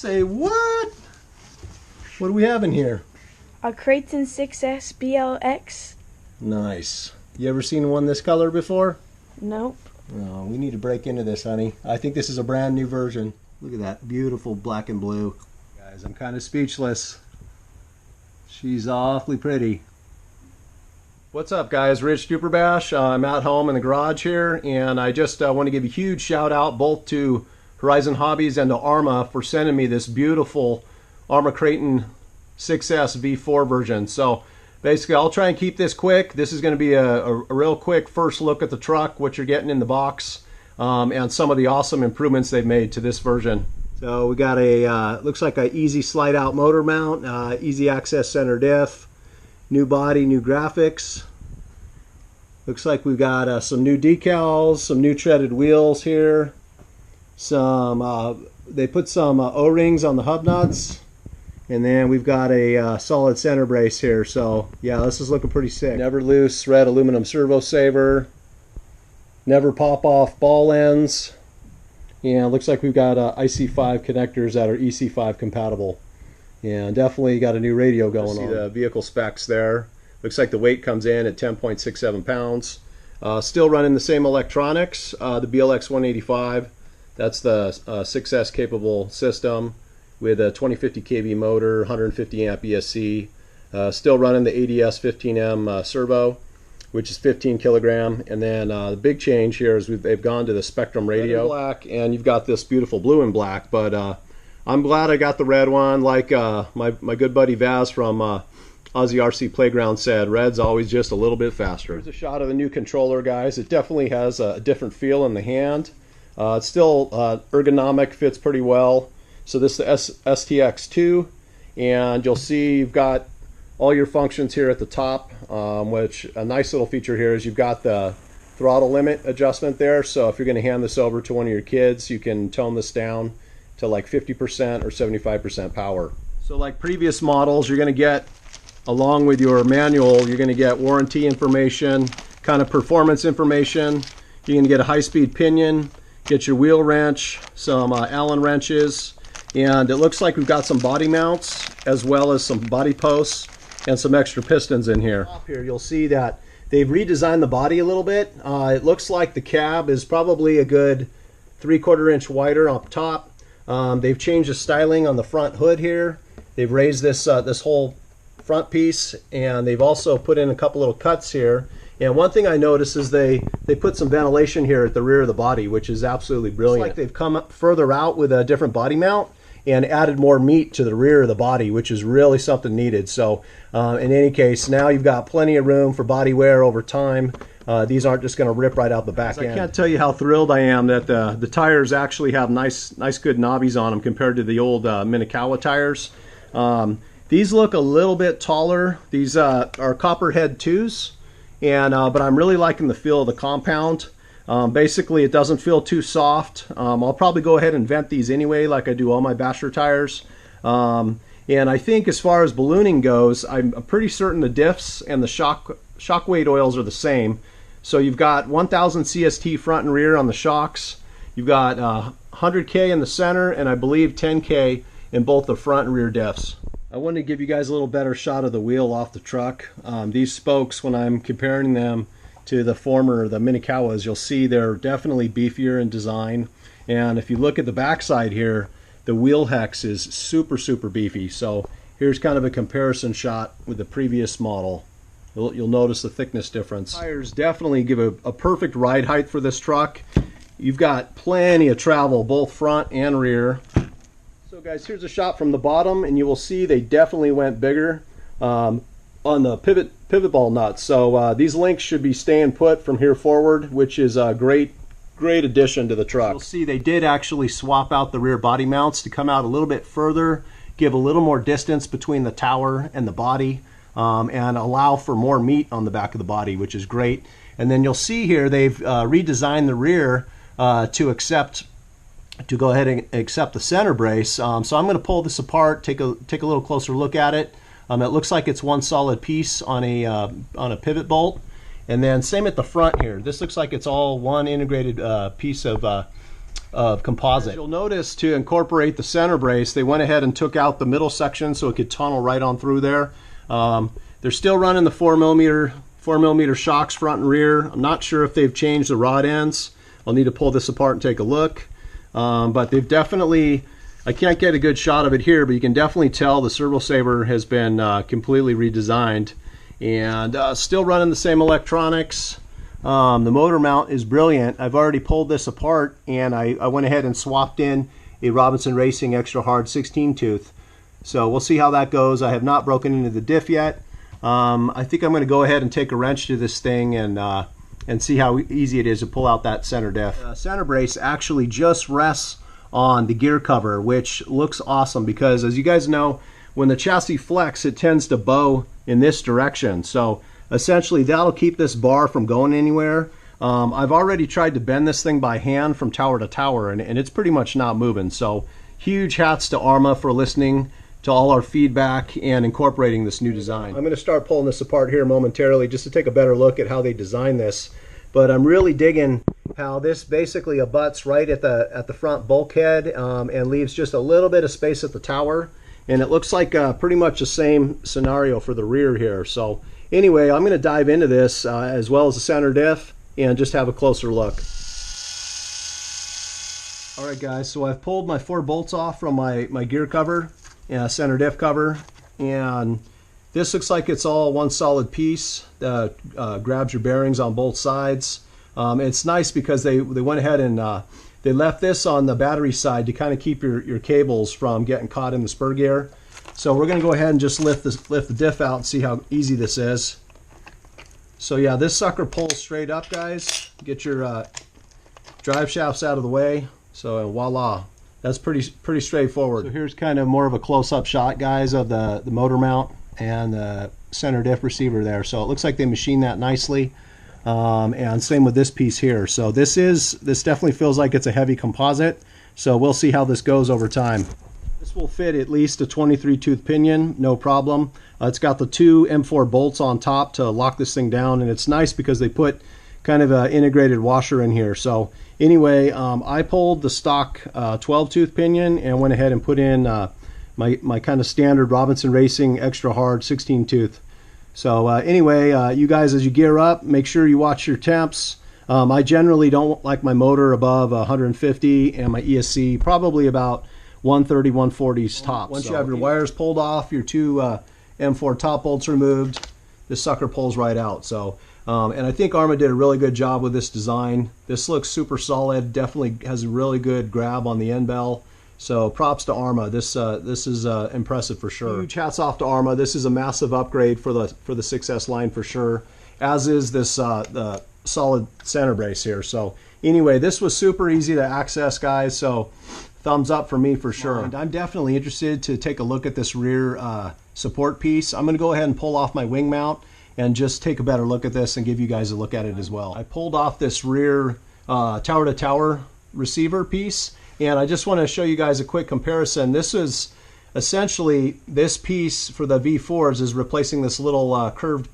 Say what? What do we have in here? A Kraton 6S BLX. Nice. You ever seen one this color before? Nope. Oh, we need to break into this, honey. I think this is a brand new version. Look at that beautiful black and blue. Guys, I'm kind of speechless. She's awfully pretty. What's up, guys? Rich Duperbash. I'm at home in the garage here, and I just want to give a huge shout out both to Horizon Hobbies and to ARRMA for sending me this beautiful ARRMA Kraton 6S V4 version. So basically, I'll try and keep this quick. This is going to be a real quick first look at the truck, what you're getting in the box, and some of the awesome improvements they've made to this version. So we got a, looks like a easy slide out motor mount, easy access center diff, new body, new graphics. Looks like we've got some new decals, some new treaded wheels here. Some, they put some O-rings on the hub nuts. And then we've got a solid center brace here. So yeah, this is looking pretty sick. Never loose red aluminum servo saver. Never pop off ball ends. Yeah, looks like we've got IC5 connectors that are EC5 compatible. Yeah, definitely got a new radio going on. See the vehicle specs there. Looks like the weight comes in at 10.67 pounds. Still running the same electronics. The BLX 185. That's the 6S capable system with a 2050 kV motor, 150 amp ESC. Still running the ADS 15M servo, which is 15 kilogram. And then the big change here is they've gone to the Spectrum radio. Red and black, and you've got this beautiful blue and black. But I'm glad I got the red one. Like my good buddy Vaz from Aussie RC Playground said, red's always just a little bit faster. Here's a shot of the new controller, guys. It definitely has a different feel in the hand. It's still ergonomic, fits pretty well. So this is the STX2, and you'll see you've got all your functions here at the top, which a nice little feature here is you've got the throttle limit adjustment there. So if you're going to hand this over to one of your kids, you can tone this down to like 50% or 75% power. So like previous models, you're going to get, along with your manual, you're going to get warranty information, kind of performance information. You're going to get a high-speed pinion, get your wheel wrench, some Allen wrenches, and it looks like we've got some body mounts as well as some body posts and some extra pistons in here. Up here you'll see that they've redesigned the body a little bit. It looks like the cab is probably a good 3/4 inch wider up top. They've changed the styling on the front hood here. They've raised this this whole front piece, and they've also put in a couple little cuts here. And one thing I noticed is they put some ventilation here at the rear of the body, which is absolutely brilliant. It's like they've come up further out with a different body mount and added more meat to the rear of the body, which is really something needed. So in any case, now you've got plenty of room for body wear over time. These aren't just going to rip right out the back end. I can't tell you how thrilled I am that the tires actually have nice good knobbies on them compared to the old Minikawa tires. These look a little bit taller. These are Copperhead 2s, and but I'm really liking the feel of the compound. Basically, it doesn't feel too soft. I'll probably go ahead and vent these anyway, like I do all my Basher tires. And I think as far as ballooning goes, I'm pretty certain the diffs and the shock weight oils are the same. So you've got 1000 CST front and rear on the shocks. You've got 100K in the center, and I believe 10K in both the front and rear diffs. I wanted to give you guys a little better shot of the wheel off the truck. These spokes, when I'm comparing them to the Minikawas, you'll see they're definitely beefier in design. And if you look at the backside here, the wheel hex is super beefy. So here's kind of a comparison shot with the previous model. You'll notice the thickness difference. Tires definitely give a perfect ride height for this truck. You've got plenty of travel both front and rear. So guys, here's a shot from the bottom, and you will see they definitely went bigger on the pivot ball nuts. So these links should be staying put from here forward, which is a great addition to the truck. You'll see they did actually swap out the rear body mounts to come out a little bit further, give a little more distance between the tower and the body, and allow for more meat on the back of the body, which is great. And then you'll see here they've redesigned the rear to go ahead and accept the center brace. So I'm going to pull this apart, take a little closer look at it. It looks like it's one solid piece on a pivot bolt, and then same at the front here. This looks like it's all one integrated piece of composite. You'll notice to incorporate the center brace, they went ahead and took out the middle section so it could tunnel right on through there. They're still running the 4mm shocks front and rear. I'm not sure if they've changed the rod ends. I'll need to pull this apart and take a look. But they've definitely, I can't get a good shot of it here, but you can definitely tell the servo saver has been completely redesigned, and still running the same electronics. The motor mount is brilliant. I've already pulled this apart, and I went ahead and swapped in a Robinson Racing extra hard 16 tooth. So we'll see how that goes. I have not broken into the diff yet. I think I'm going to go ahead and take a wrench to this thing and see how easy it is to pull out that center diff. Center brace actually just rests on the gear cover, which looks awesome because, as you guys know, when the chassis flex, it tends to bow in this direction. So essentially that'll keep this bar from going anywhere. I've already tried to bend this thing by hand from tower to tower, and it's pretty much not moving. So huge hats to ARRMA for listening to all our feedback and incorporating this new design. I'm going to start pulling this apart here momentarily just to take a better look at how they designed this. But I'm really digging how this basically abuts right at the front bulkhead and leaves just a little bit of space at the tower. And it looks like pretty much the same scenario for the rear here. So anyway, I'm going to dive into this as well as the center diff and just have a closer look. All right, guys, so I've pulled my 4 bolts off from my gear cover, center diff cover, and this looks like it's all one solid piece that grabs your bearings on both sides. It's nice because they went ahead and they left this on the battery side to kind of keep your cables from getting caught in the spur gear. So we're going to go ahead and just lift the diff out and see how easy this is. So yeah, this sucker pulls straight up, guys. Get your drive shafts out of the way. So voila. That's pretty straightforward. So here's kind of more of a close-up shot, guys, of the motor mount and the center diff receiver there. So it looks like they machined that nicely. And same with this piece here. So this definitely feels like it's a heavy composite. So we'll see how this goes over time. This will fit at least a 23 tooth pinion, no problem. It's got the 2 M4 bolts on top to lock this thing down, and it's nice because they put kind of an integrated washer in here. So anyway, I pulled the stock 12 tooth pinion and went ahead and put in my kind of standard Robinson Racing extra hard 16 tooth. So anyway, you guys, as you gear up, make sure you watch your temps. I generally don't like my motor above 150 and my ESC probably about 130, 140s tops. Once you have your wires pulled off, your 2 M4 top bolts removed, this sucker pulls right out. So and I think ARRMA did a really good job with this design. This looks super solid, definitely has a really good grab on the end bell. So props to ARRMA. This is impressive for sure. Huge hats off to ARRMA. This is a massive upgrade for the 6S line for sure, as is this the solid center brace here. So anyway, this was super easy to access, guys. So thumbs up for me for sure. And I'm definitely interested to take a look at this rear support piece. I'm going to go ahead and pull off my wing mount and just take a better look at this and give you guys a look at it as well. I pulled off this rear tower to tower receiver piece, and I just want to show you guys a quick comparison. This is essentially, this piece for the V4s is replacing this little curved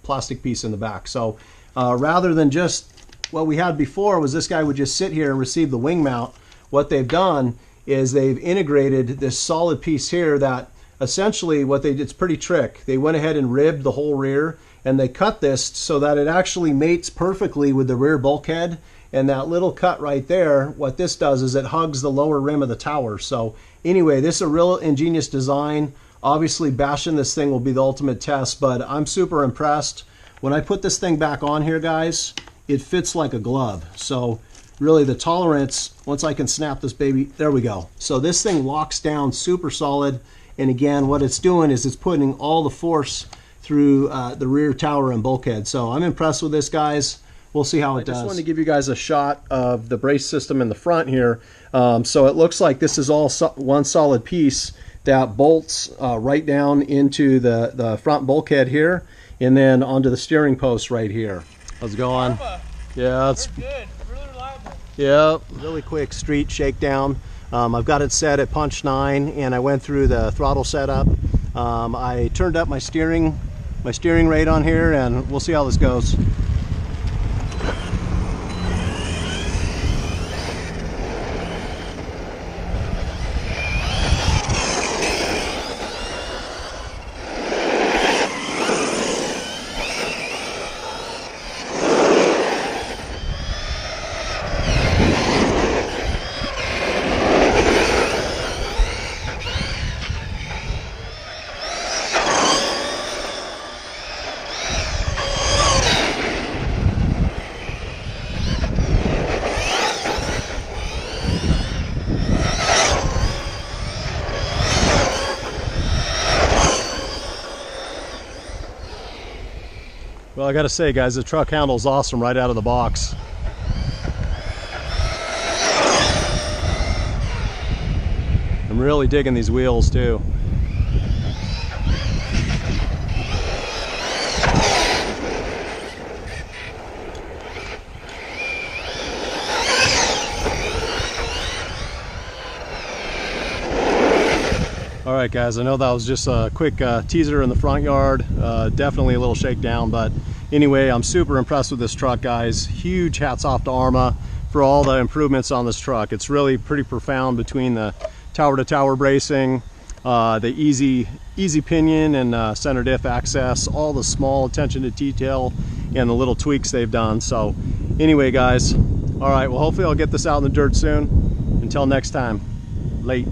plastic piece in the back. So rather than just what we had before was this guy would just sit here and receive the wing mount, what they've done is they've integrated this solid piece here that essentially what they did, it's pretty trick. They went ahead and ribbed the whole rear, and they cut this so that it actually mates perfectly with the rear bulkhead. And that little cut right there, what this does is it hugs the lower rim of the tower. So anyway, this is a real ingenious design. Obviously bashing this thing will be the ultimate test, but I'm super impressed. When I put this thing back on here, guys, it fits like a glove. So really the tolerance, once I can snap this baby, there we go. So this thing locks down super solid. And again, what it's doing is it's putting all the force through the rear tower and bulkhead. So I'm impressed with this, guys. We'll see how it does. I just wanted to give you guys a shot of the brace system in the front here. So it looks like this is all one solid piece that bolts right down into the front bulkhead here, and then onto the steering post right here. How's it going? Yeah, it's good. Really reliable. Yeah, really quick street shakedown. I've got it set at punch 9, and I went through the throttle setup. I turned up my steering rate on here, and we'll see how this goes. Well, I gotta say, guys, the truck handles awesome right out of the box. I'm really digging these wheels too. Alright guys, I know that was just a quick teaser in the front yard, definitely a little shakedown, but anyway, I'm super impressed with this truck, guys. Huge hats off to ARRMA for all the improvements on this truck. It's really pretty profound between the tower-to-tower bracing, the easy pinion and center diff access, all the small attention to detail and the little tweaks they've done. So anyway guys, alright, well hopefully I'll get this out in the dirt soon. Until next time, late.